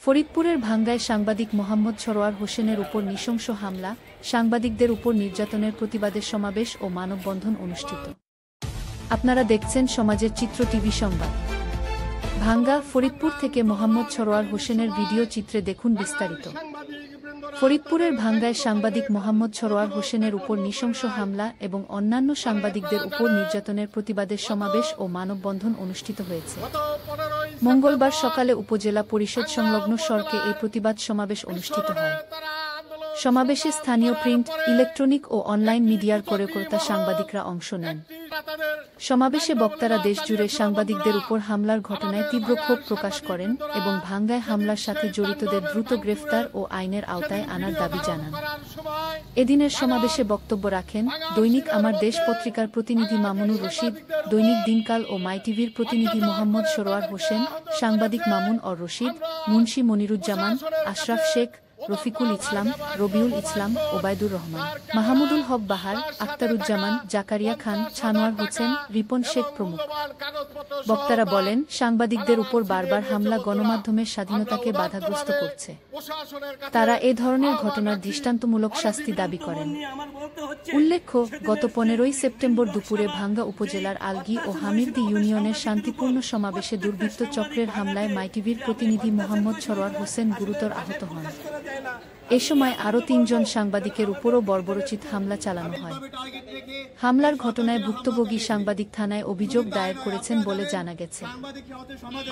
ফরিদপুরের ভাঙ্গায় সাংবাদিক মোহাম্মদ সরোয়ার হোসেনের উপর নৃশংস হামলা, সাংবাদিকদের উপর নির্যাতনের প্রতিবাদের সমাবেশ ও মানববন্ধন অনুষ্ঠিত। আপনারা দেখছেন সমাজের চিত্র টিভি সংবাদ। ভাঙ্গা, ফরিদপুর থেকে মোহাম্মদ সরোয়ার হোসেনের ভিডিও চিত্রে দেখুন বিস্তারিত। ফরিদপুরের ভাঙ্গায় সাংবাদিক মোহাম্মদ সরোয়ার হোসেনের উপর নৃশংস হামলা এবং অন্যান্য সাংবাদিকদের উপর নির্যাতনের প্রতিবাদের সমাবেশ ও মানববন্ধন অনুষ্ঠিত হয়েছে। মঙ্গলবার সকালে উপজেলা পরিষদ সংলগ্ন সড়কে এই প্রতিবাদ সমাবেশ অনুষ্ঠিত হয়। সমাবেশে স্থানীয় প্রিন্ট, ইলেকট্রনিক ও অনলাইন মিডিয়ার কর্মকর্তা সাংবাদিকরা অংশ নেন। সমাবেশে বক্তারা দেশজুড়ে সাংবাদিকদের উপর হামলার ঘটনায় তীব্র ক্ষোভ প্রকাশ করেন এবং ভাঙ্গায় হামলার সাথে জড়িতদের দ্রুত গ্রেফতার ও আইনের আওতায় আনার দাবি জানান। এদিনের সমাবেশে বক্তব্য রাখেন দৈনিক আমার দেশ পত্রিকার প্রতিনিধি মামুনুর রশিদ, দৈনিক দিনকাল ও মাইটিভির প্রতিনিধি মোহাম্মদ সরোয়ার হোসেন, সাংবাদিক মামুন অর রশিদ, মুন্সি মনিরুজ্জামান, আশরাফ শেখ, রফিকুল ইসলাম, রবিউল ইসলাম, ওবায়দুর রহমান, মাহমুদুল হক বাহার, আখতারুজ্জামান, জাকারিয়া খান, ছানোয়ার হোসেন, রিপন শেখ প্রমুখ। বক্তারা বলেন, সাংবাদিকদের উপর বারবার হামলা গণমাধ্যমের স্বাধীনতাকে বাধাগ্রস্ত করছে। তারা এ ধরনের ঘটনার দৃষ্টান্তমূলক শাস্তি দাবি করেন। উল্লেখ্য, গত 15 সেপ্টেম্বর দুপুরে ভাঙ্গা উপজেলার আলগী ও হামিরদি ইউনিয়নের শান্তিপূর্ণ সমাবেশে দুর্বৃত্ত চক্রের হামলায় মাইটিভির প্রতিনিধি মোহাম্মদ সরোয়ার হোসেন গুরুতর আহত হন। এ সময় আরও 3 জন সাংবাদিকের উপরও বর্বরোচিত হামলা চালানো হয়। হামলার ঘটনায় ভুক্তভোগী সাংবাদিক থানায় অভিযোগ দায়ের করেছেন বলে জানা গেছে।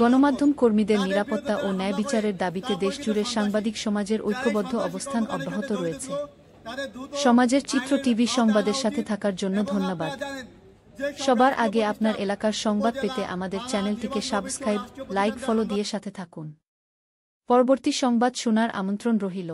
গণমাধ্যম কর্মীদের নিরাপত্তা ও ন্যায় বিচারের দাবিতে দেশজুড়ে সাংবাদিক সমাজের ঐক্যবদ্ধ অবস্থান অব্যাহত রয়েছে। সমাজের চিত্র টিভি সংবাদের সাথে থাকার জন্য ধন্যবাদ। সবার আগে আপনার এলাকার সংবাদ পেতে আমাদের চ্যানেলটিকে সাবস্ক্রাইব, লাইক, ফলো দিয়ে সাথে থাকুন। পরবর্তী সংবাদ শোনার আমন্ত্রণ রহিল।